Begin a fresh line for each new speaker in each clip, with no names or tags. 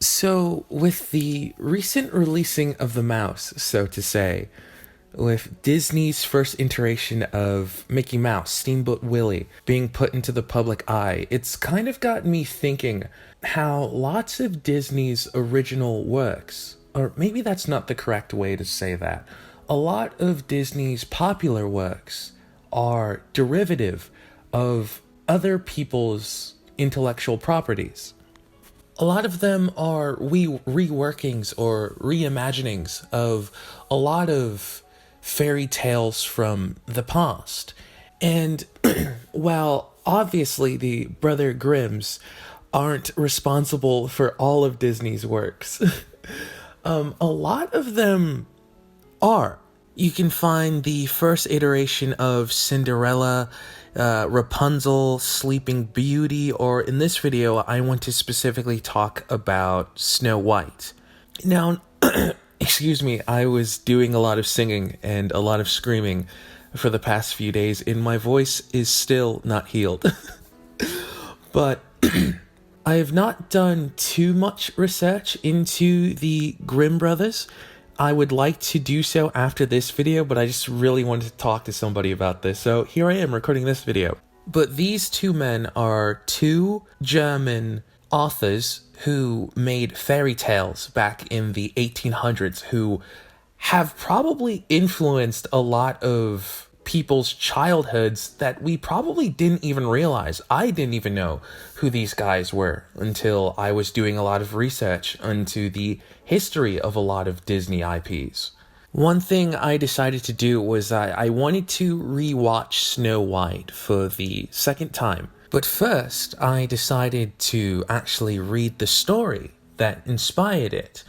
So, with the recent releasing of the mouse, so to say, with Disney's first iteration of Mickey Mouse, Steamboat Willie, being put into the public eye, it's kind of got me thinking how lots of Disney's original works, or maybe that's not the correct way to say that, a lot of Disney's popular works are derivative of other people's intellectual properties. A lot of them are reworkings or reimaginings of a lot of fairy tales from the past. And while obviously the Brother Grimms aren't responsible for all of Disney's works, a lot of them are. You can find the first iteration of Cinderella, Rapunzel, Sleeping Beauty, or in this video, I want to specifically talk about Snow White. Now, excuse me, I was doing a lot of singing and a lot of screaming for the past few days, and my voice is still not healed. But I have not done too much research into the Grimm brothers. I would like to do so after this video, but I just really wanted to talk to somebody about this. So here I am recording this video. But these two men are two German authors who made fairy tales back in the 1800s, who have probably influenced a lot of people's childhoods that we probably didn't even realize. I didn't even know who these guys were until I was doing a lot of research into the history of a lot of Disney IPs. One thing I decided to do was I wanted to rewatch Snow White for the second time. But first, I decided to actually read the story that inspired it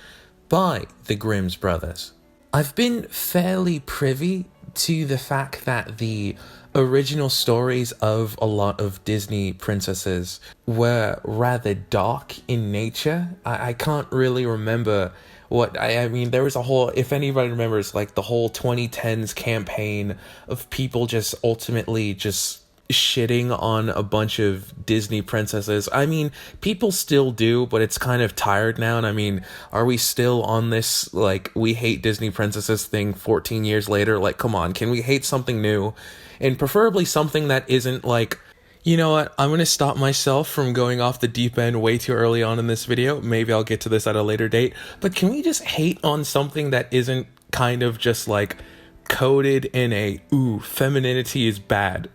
by the Grimm's brothers. I've been fairly privy to the fact that the original stories of a lot of Disney princesses were rather dark in nature. I can't really remember I mean, there was a whole, if anybody remembers, like the whole 2010s campaign of people just ultimately just shitting on a bunch of Disney princesses. I mean, people still do, but it's kind of tired now. And I mean, are we still on this, like, we hate Disney princesses thing 14 years later? Like, come on, can we hate something new? And preferably something that isn't like, you know what, I'm going to stop myself from going off the deep end way too early on in this video. Maybe I'll get to this at a later date. But can we just hate on something that isn't kind of just like coded in a, ooh, femininity is bad?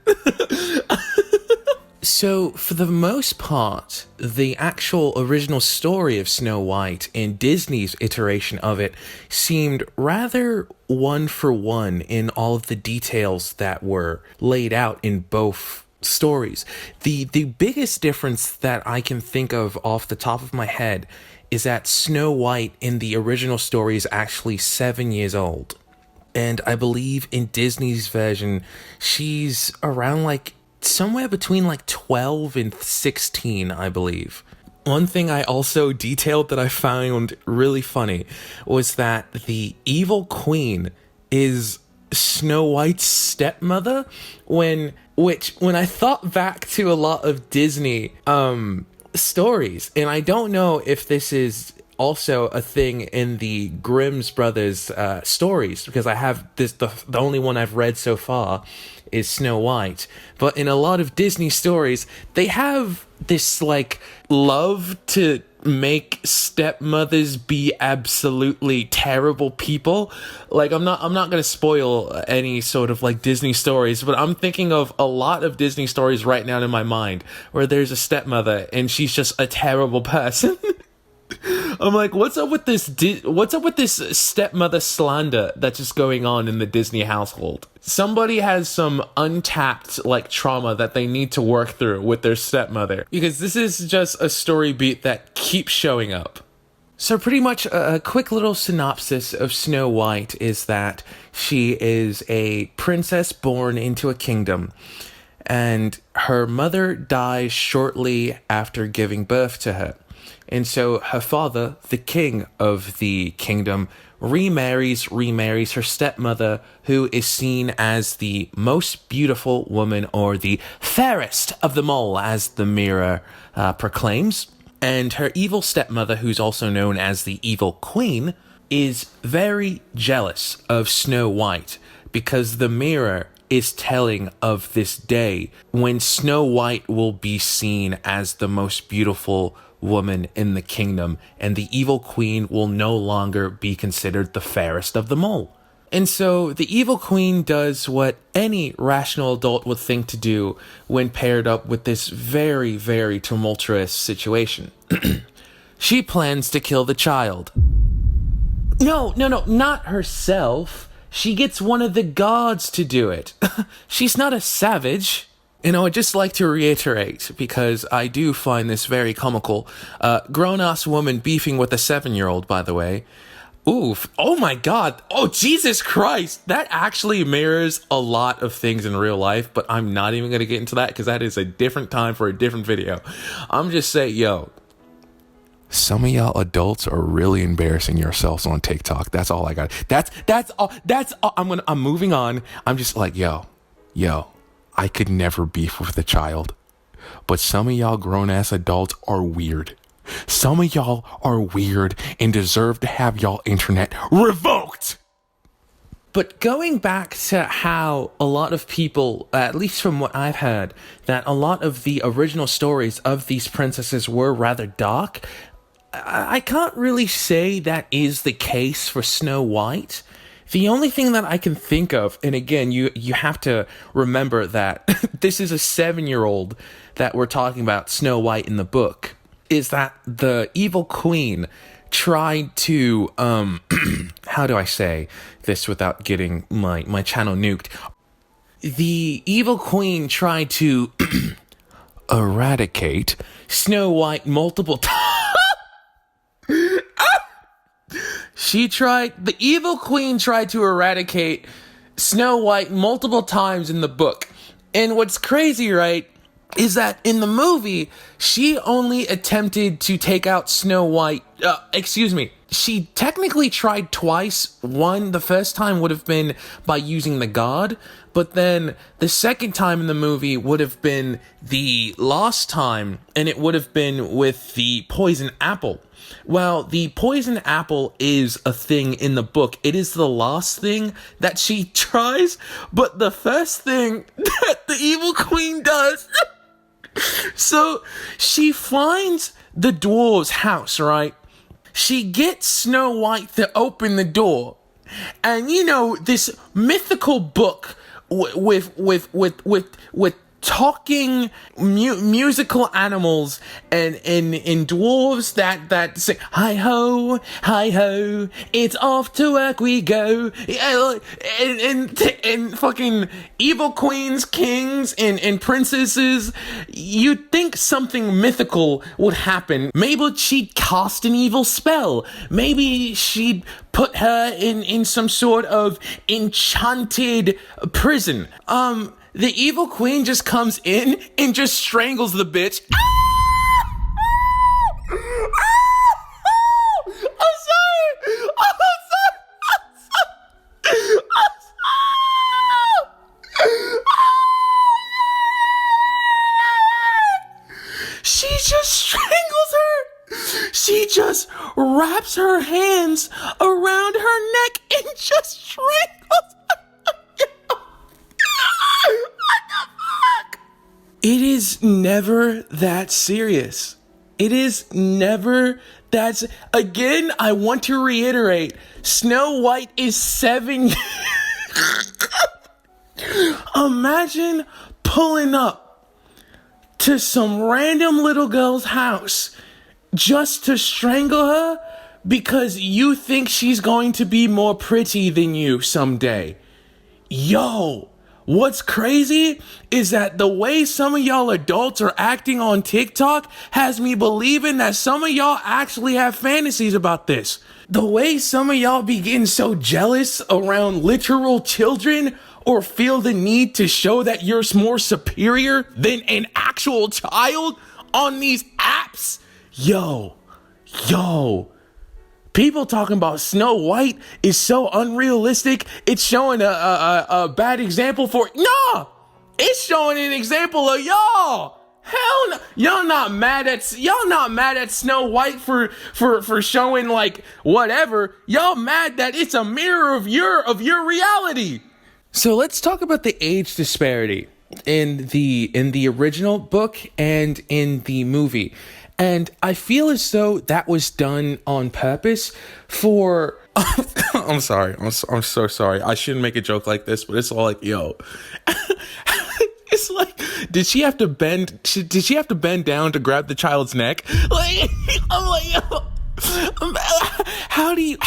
So, for the most part, the actual original story of Snow White and Disney's iteration of it seemed rather one for one in all of the details that were laid out in both stories. The biggest difference that I can think of off the top of my head is that Snow White in the original story is actually 7 years old. And I believe in Disney's version, she's around like somewhere between like 12 and 16, I believe. One thing I also detailed that I found really funny was that the evil queen is Snow White's stepmother, when I thought back to a lot of Disney stories, and I don't know if this is also a thing in the Grimm's brothers stories, because I have this, the only one I've read so far is Snow White, but in a lot of Disney stories they have this like love to make stepmothers be absolutely terrible people. Like, I'm not going to spoil any sort of like Disney stories, but I'm thinking of a lot of Disney stories right now in my mind where there's a stepmother and she's just a terrible person. I'm like, what's up with this stepmother slander that's just going on in the Disney household? Somebody has some untapped like trauma that they need to work through with their stepmother, because this is just a story beat that keeps showing up. So pretty much a quick little synopsis of Snow White is that she is a princess born into a kingdom, and her mother dies shortly after giving birth to her. And so her father, the king of the kingdom, remarries her stepmother, who is seen as the most beautiful woman, or the fairest of them all, as the mirror proclaims. And her evil stepmother, who's also known as the Evil Queen, is very jealous of Snow White because the mirror is telling of this day when Snow White will be seen as the most beautiful woman in the kingdom, and the Evil Queen will no longer be considered the fairest of them all. And so the Evil Queen does what any rational adult would think to do when paired up with this very, very tumultuous situation. She plans to kill the child. No, not herself. She gets one of the gods to do it. She's not a savage. And I would just like to reiterate, because I do find this very comical, grown-ass woman beefing with a 7-year-old, by the way. Oof. Oh my God. Oh, Jesus Christ. That actually mirrors a lot of things in real life, but I'm not even going to get into that because that is a different time for a different video. I'm just saying, yo, some of y'all adults are really embarrassing yourselves on TikTok. That's all I got. That's all. I'm moving on. I'm just like, yo, I could never beef with a child, but some of y'all grown ass adults are weird. Some of y'all are weird and deserve to have y'all internet revoked. But going back to how a lot of people, at least from what I've heard, that a lot of the original stories of these princesses were rather dark, I can't really say that is the case for Snow White. The only thing that I can think of, and again, you have to remember that this is a 7-year-old that we're talking about Snow White in the book, is that the Evil Queen tried to, how do I say this without getting my channel nuked? The Evil Queen tried to eradicate Snow White multiple times. The Evil Queen tried to eradicate Snow White multiple times in the book. And what's crazy, right, is that in the movie, she only attempted to take out Snow White. She technically tried twice. One, the first time would have been by using the god, but then the second time in the movie would have been the last time, and it would have been with the poison apple. Well, the poison apple is a thing in the book. It is the last thing that she tries, but the first thing that the Evil Queen does. So she finds the dwarves' house, right? She gets Snow White to open the door, and this mythical book with talking musical animals and dwarves that say hi ho, it's off to work we go, and fucking evil queens, kings, and princesses. You'd think something mythical would happen. Maybe she'd cast an evil spell. Maybe she'd put her in some sort of enchanted prison. The Evil Queen just comes in and just strangles the bitch. I'm sorry. She just strangles her. She just wraps her hands around her neck and just strangles her. It is never that serious. It is never that. Again, I want to reiterate, Snow White is 7. Imagine pulling up to some random little girl's house just to strangle her because you think she's going to be more pretty than you someday. Yo. What's crazy is that the way some of y'all adults are acting on TikTok has me believing that some of y'all actually have fantasies about this. The way some of y'all be getting so jealous around literal children or feel the need to show that you're more superior than an actual child on these apps. Yo. People talking about Snow White is so unrealistic. It's showing a bad example for... Nah! It's showing an example of y'all Hell no. Y'all not mad at Snow White for showing like whatever. Y'all mad that it's a mirror of your reality. So let's talk about the age disparity in the original book and in the movie. And I feel as though that was done on purpose for I'm sorry. I'm so sorry. I shouldn't make a joke like this, but it's all like, yo. It's like, did she have to bend down to grab the child's neck? Like, I'm like, yo, how do you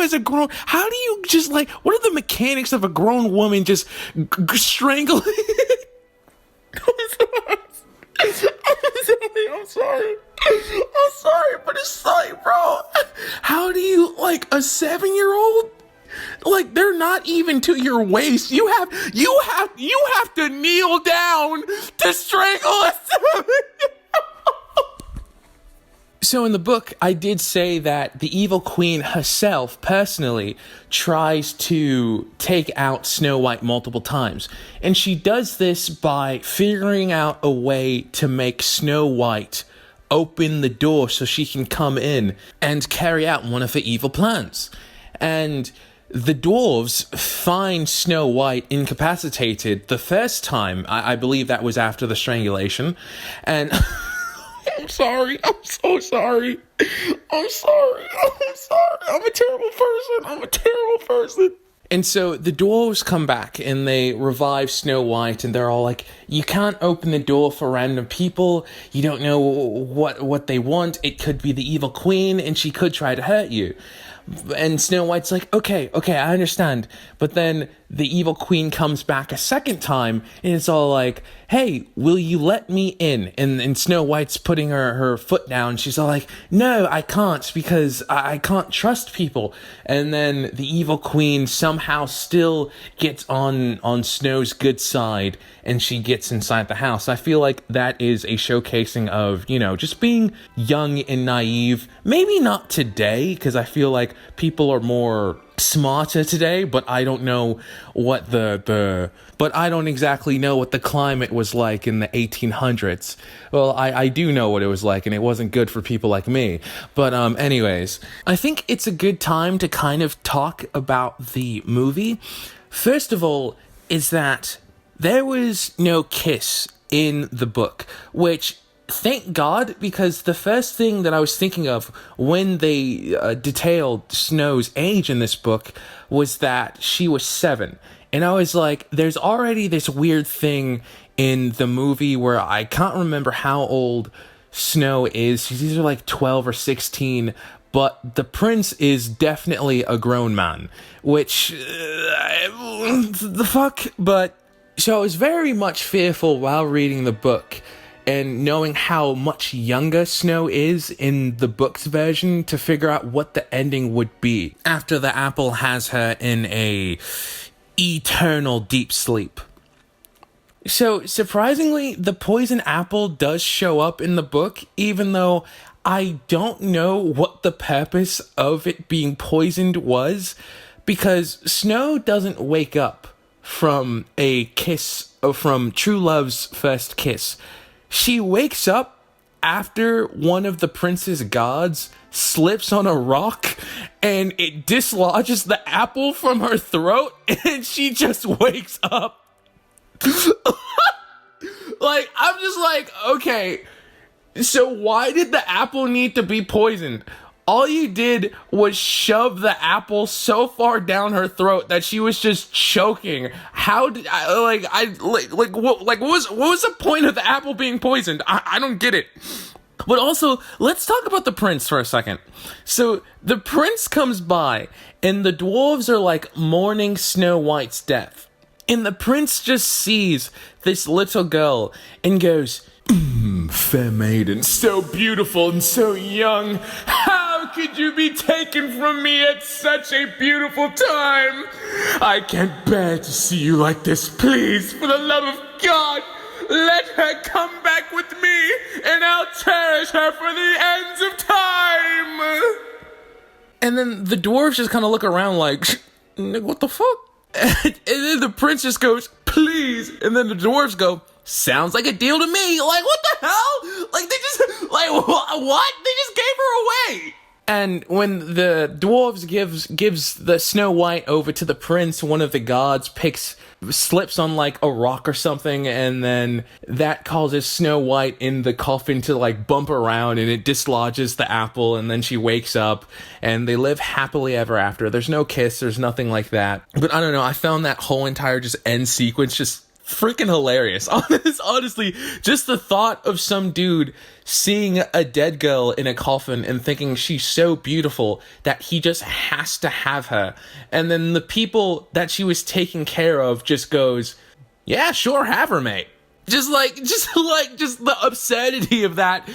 as a grown, how do you just like, what are the mechanics of a grown woman just strangling? I'm sorry, but it's like, bro, how do you, like, a 7-year-old? Like, they're not even to your waist. You have to kneel down to strangle a 7-year-old. So in the book, I did say that the evil queen herself, personally, tries to take out Snow White multiple times. And she does this by figuring out a way to make Snow White open the door so she can come in and carry out one of her evil plans. And the dwarves find Snow White incapacitated the first time. I believe that was after the strangulation. And I'm sorry. I'm so sorry. I'm sorry. I'm a terrible person. And so the dwarves come back and they revive Snow White, and they're all like, you can't open the door for random people. You don't know what they want. It could be the evil queen and she could try to hurt you. And Snow White's like, okay, I understand. But then the evil queen comes back a second time, and it's all like, hey, will you let me in? And Snow White's putting her foot down. She's all like, no, I can't, because I can't trust people. And then the evil queen somehow still gets on Snow's good side, and she gets inside the house. I feel like that is a showcasing of, just being young and naive. Maybe not today, because I feel like people are more smarter today, but I don't know what but I don't exactly know what the climate was like in the 1800s. Well, I do know what it was like, and it wasn't good for people like me. But anyways, I think it's a good time to kind of talk about the movie. First of all, is that there was no kiss in the book, which, thank God, because the first thing that I was thinking of when they detailed Snow's age in this book was that she was 7. And I was like, there's already this weird thing in the movie where I can't remember how old Snow is. She's either like 12 or 16, but the prince is definitely a grown man, which, the fuck? But, so I was very much fearful while reading the book and knowing how much younger Snow is in the book's version to figure out what the ending would be after the apple has her in a eternal deep sleep. So, surprisingly, the poison apple does show up in the book, even though I don't know what the purpose of it being poisoned was, because Snow doesn't wake up from a kiss, or from true love's first kiss. She wakes up after one of the prince's guards slips on a rock and it dislodges the apple from her throat, and she just wakes up. Like, I'm just like, okay, so why did the apple need to be poisoned? All you did was shove the apple so far down her throat that she was just choking. How did what was the point of the apple being poisoned? I don't get it. But also, let's talk about the prince for a second. So the prince comes by, and the dwarves are like mourning Snow White's death. And the prince just sees this little girl and goes, fair maiden, so beautiful and so young. How could you be taken from me at such a beautiful time? I can't bear to see you like this. Please, for the love of God, let her come back with me, and I'll cherish her for the ends of time. And then the dwarves just kind of look around like, what the fuck? And then the prince just goes, please. And then the dwarves go, sounds like a deal to me. Like, what the hell? Like, they just, like, what? They just gave her away. And when the dwarves gives the Snow White over to the prince, one of the gods slips on like a rock or something, and then that causes Snow White in the coffin to like bump around, and it dislodges the apple, and then she wakes up, and they live happily ever after. There's no kiss, there's nothing like that. But I don't know, I found that whole entire just end sequence just freaking hilarious. Honestly, just the thought of some dude seeing a dead girl in a coffin and thinking she's so beautiful that he just has to have her, and then the people that she was taking care of just goes, yeah, sure, have her, mate. Just the absurdity of that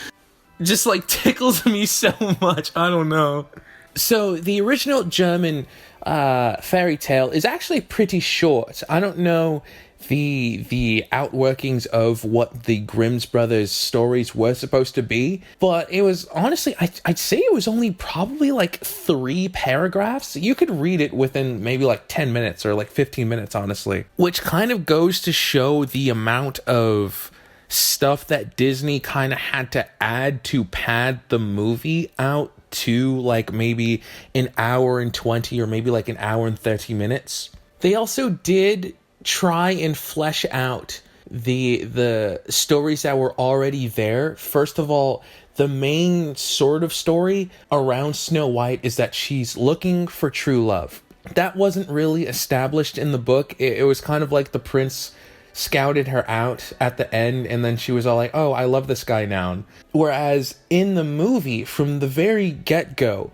just like tickles me so much. I don't know. So the original German fairy tale is actually pretty short. I don't know the outworkings of what the Grimm's brothers stories were supposed to be, but it was honestly, I'd say it was only probably like 3 paragraphs. You could read it within maybe like 10 minutes or like 15 minutes, honestly, which kind of goes to show the amount of stuff that Disney kind of had to add to pad the movie out to like maybe an hour and 20 or maybe like an hour and 30 minutes. They also did try and flesh out the stories that were already there. First of all, the main sort of story around Snow White is that she's looking for true love. That wasn't really established in the book. It was kind of like the prince scouted her out at the end, and then she was all like, oh, I love this guy now. Whereas in the movie, from the very get-go,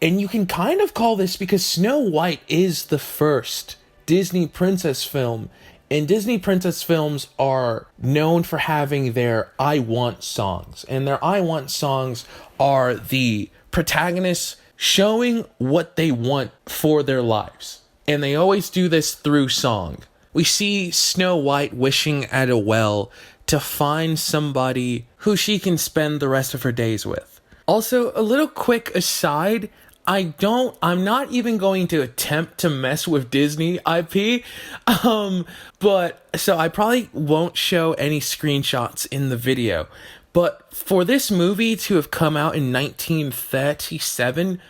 and you can kind of call this because Snow White is the first Disney princess film, and Disney princess films are known for having their I want songs, and their I want songs are the protagonists showing what they want for their lives, and they always do this through song. We see Snow White wishing at a well to find somebody who she can spend the rest of her days with. Also, a little quick aside, I'm not even going to attempt to mess with Disney IP, but so I probably won't show any screenshots in the video. But for this movie to have come out in 1937,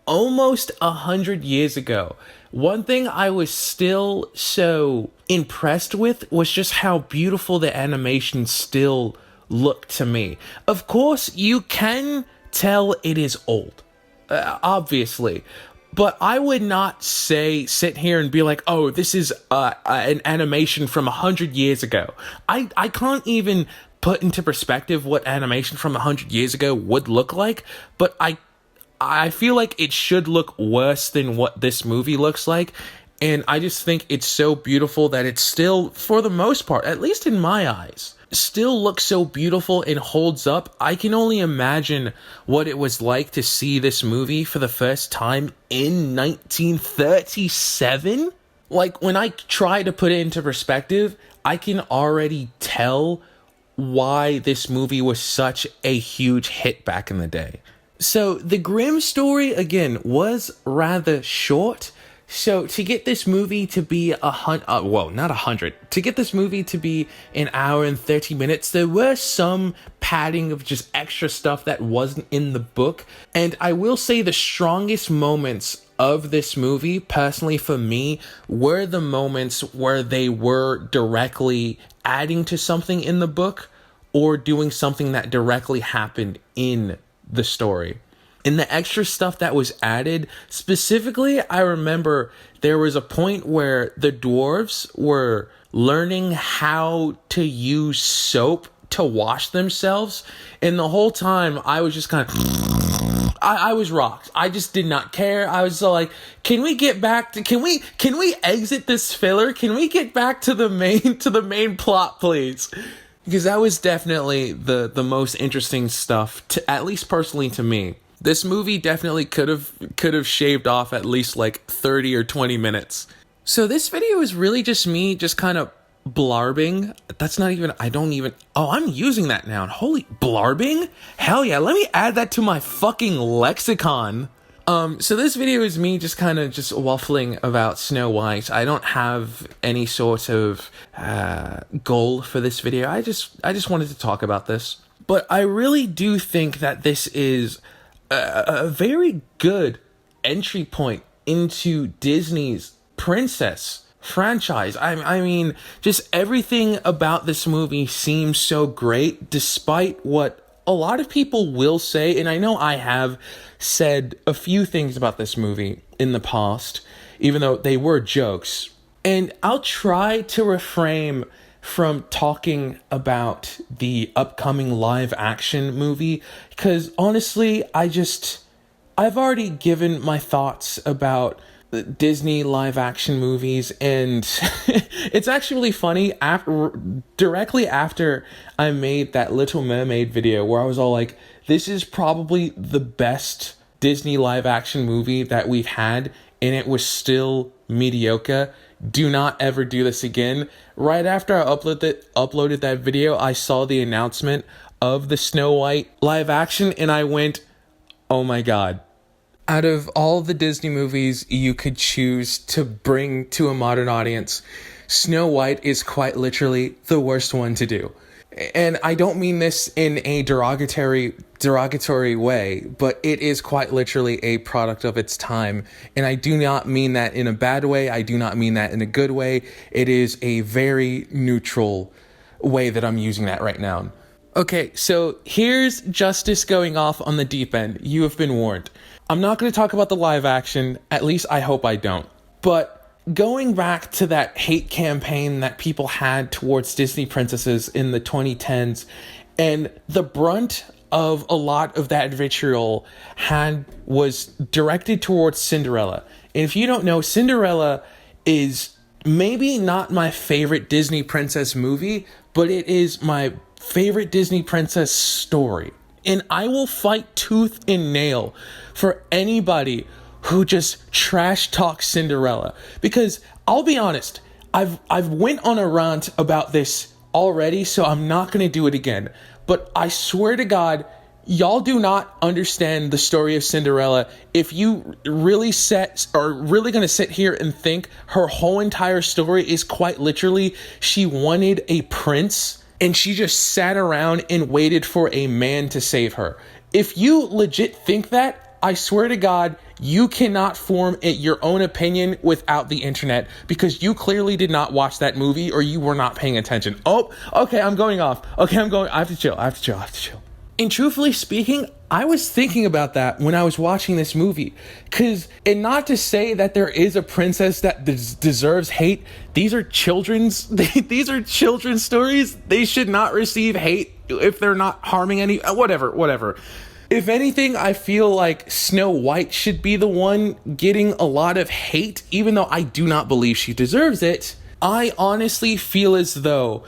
almost 100 years ago, one thing I was still so impressed with was just how beautiful the animation still looked to me. Of course, you can tell it is old. Obviously, but I would not sit here and be like, oh, this is an animation from 100 years ago. I can't even put into perspective what animation from 100 years ago would look like, but I feel like it should look worse than what this movie looks like, and I just think it's so beautiful that it's still, for the most part, at least in my eyes, still looks so beautiful and holds up. I can only imagine what it was like to see this movie for the first time in 1937. Like, when I try to put it into perspective, I can already tell why this movie was such a huge hit back in the day. So the Grimm story, again, was rather short. So to get this movie to be to get this movie to be an hour and 30 minutes, there were some padding of just extra stuff that wasn't in the book. And I will say the strongest moments of this movie, personally for me, were the moments where they were directly adding to something in the book or doing something that directly happened in the story. In the extra stuff that was added, specifically, I remember there was a point where the dwarves were learning how to use soap to wash themselves, and the whole time I was just kind of, I was rocked. I just did not care. I was like, can we exit this filler? Can we get back to the main plot, please? Because that was definitely the most interesting stuff, at least personally to me. This movie definitely could have shaved off at least like 30 or 20 minutes. So this video is really just me just kind of blarbing. I'm using that noun. Holy, blarbing? Hell yeah, let me add that to my fucking lexicon. So this video is me just kind of just waffling about Snow White. I don't have any sort of goal for this video. I just wanted to talk about this. But I really do think that this is a very good entry point into Disney's princess franchise. I mean, just everything about this movie seems so great, despite what a lot of people will say, and I know I have said a few things about this movie in the past, even though they were jokes. And I'll try to refrain from talking about the upcoming live action movie, because honestly, I've already given my thoughts about Disney live action movies, and it's actually funny. Directly after I made that Little Mermaid video where I was all like, this is probably the best Disney live action movie that we've had, and it was still mediocre. Do not ever do this again. Right after I uploaded that video, I saw the announcement of the Snow White live action, and I went, oh my god. Out of all the Disney movies you could choose to bring to a modern audience, Snow White is quite literally the worst one to do. And I don't mean this in a derogatory way, but it is quite literally a product of its time. And I do not mean that in a bad way. I do not mean that in a good way. It is a very neutral way that I'm using that right now. Okay, so here's justice going off on the deep end. You have been warned. I'm not going to talk about the live action, at least I hope I don't. But going back to that hate campaign that people had towards Disney princesses in the 2010s, and the brunt of a lot of that vitriol was directed towards Cinderella. And if you don't know, Cinderella is maybe not my favorite Disney princess movie, but it is my favorite Disney princess story. And I will fight tooth and nail for anybody who just trash talks Cinderella. Because I'll be honest, I've went on a rant about this already, so I'm not going to do it again. But I swear to God, y'all do not understand the story of Cinderella if you really going to sit here and think her whole entire story is quite literally she wanted a prince and she just sat around and waited for a man to save her. If you legit think that, I swear to God, you cannot form your own opinion without the internet, because you clearly did not watch that movie or you were not paying attention. Oh, okay, I'm going off. Okay, I have to chill. And truthfully speaking, I was thinking about that when I was watching this movie. And not to say that there is a princess that deserves hate. These are children's stories. They should not receive hate if they're not harming any, whatever. If anything, I feel like Snow White should be the one getting a lot of hate, even though I do not believe she deserves it. I honestly feel as though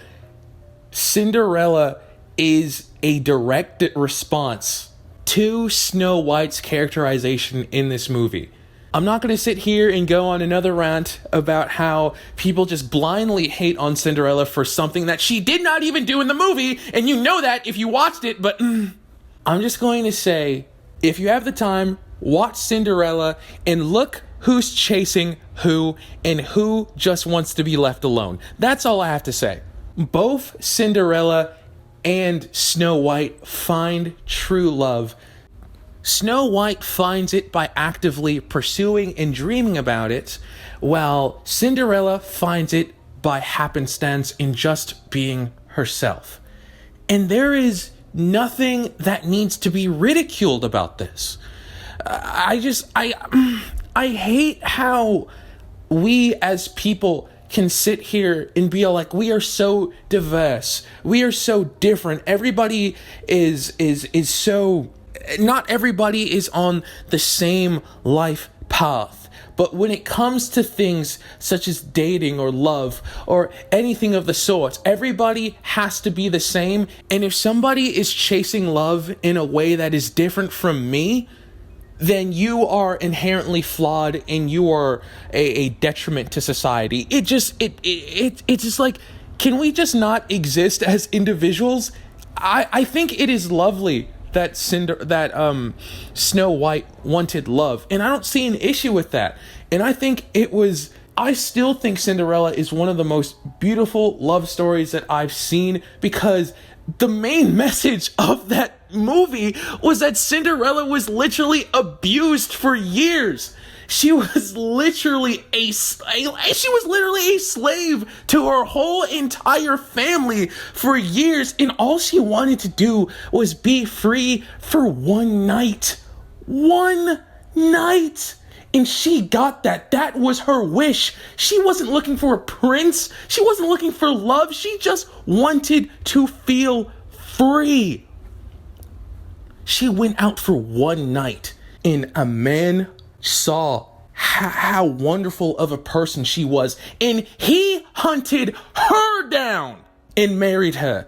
Cinderella is a direct response to Snow White's characterization in this movie. I'm not going to sit here and go on another rant about how people just blindly hate on Cinderella for something that she did not even do in the movie, and you know that if you watched it, but I'm just going to say, if you have the time, watch Cinderella and look who's chasing who and who just wants to be left alone. That's all I have to say. Both Cinderella and Snow White find true love. Snow White finds it by actively pursuing and dreaming about it, while Cinderella finds it by happenstance in just being herself. And there is nothing that needs to be ridiculed about this. I hate how we as people can sit here and be like, we are so diverse, we are so different, everybody is so, not everybody is on the same life path. But when it comes to things such as dating or love or anything of the sort, everybody has to be the same. And if somebody is chasing love in a way that is different from me, then you are inherently flawed and you are a detriment to society. It's just like, can we just not exist as individuals? I think it is lovely that Snow White wanted love, and I don't see an issue with that. And I still think Cinderella is one of the most beautiful love stories that I've seen, because the main message of that movie was that Cinderella was literally abused for years. She was literally a slave to her whole entire family for years, and all she wanted to do was be free for one night. One night! And she got that. That was her wish. She wasn't looking for a prince. She wasn't looking for love. She just wanted to feel free. She went out for one night, and a man saw how wonderful of a person she was, and he hunted her down and married her.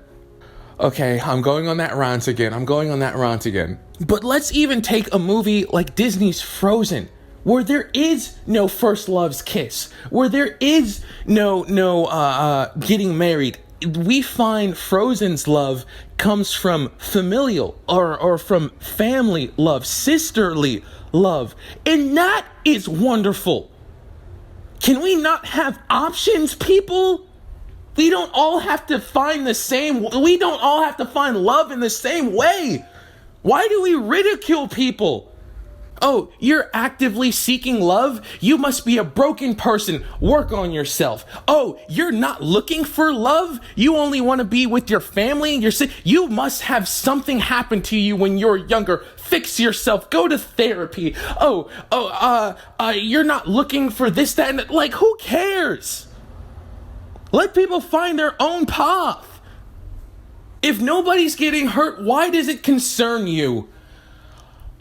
Okay, I'm going on that rant again. But let's even take a movie like Disney's Frozen, where there is no first love's kiss, where there is no getting married. We find Frozen's love comes from familial or from family love, sisterly love, and that is wonderful. Can we not have options, people? We don't all have to find love in the same way. Why do we ridicule people? Oh, you're actively seeking love? You must be a broken person. Work on yourself. Oh, you're not looking for love? You only want to be with your family and you must have something happen to you when you're younger. Fix yourself. Go to therapy. You're not looking for this, that, and that. Like, who cares? Let people find their own path. If nobody's getting hurt, why does it concern you?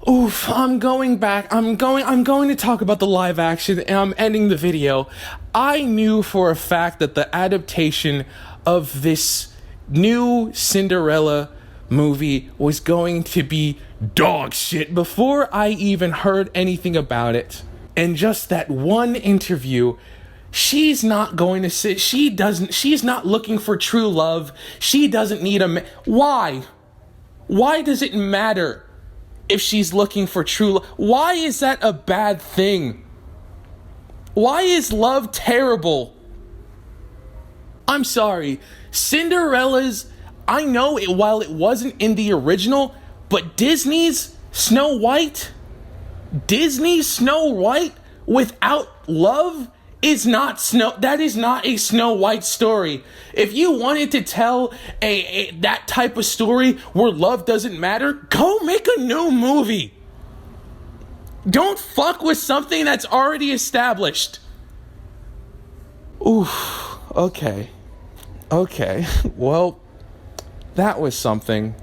Oof, I'm going to talk about the live action, and I'm ending the video. I knew for a fact that the adaptation of this new Cinderella movie was going to be dog shit before I even heard anything about it. And just that one interview, she's not looking for true love. She doesn't need Why? Why does it matter? If she's looking for true love, why is that a bad thing? Why is love terrible? I'm sorry. Cinderella's, I know it, while it wasn't in the original, but Disney's Snow White without love that is not a Snow White story. If you wanted to tell that type of story where love doesn't matter, go make a new movie. Don't fuck with something that's already established. Ooh, okay. Well, that was something.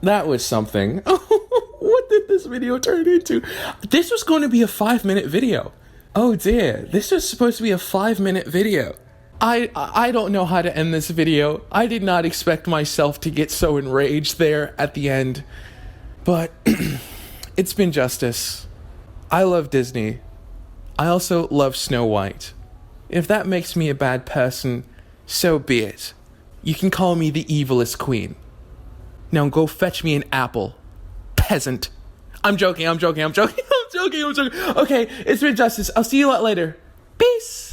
What did this video turn into? This was going to be a 5-minute video. Oh dear, this was supposed to be a 5-minute video. I don't know how to end this video. I did not expect myself to get so enraged there at the end. But it's been justice. I love Disney. I also love Snow White. If that makes me a bad person, so be it. You can call me the evilest queen. Now go fetch me an apple, peasant. I'm joking. Okay, it's been justice. I'll see you a lot later. Peace.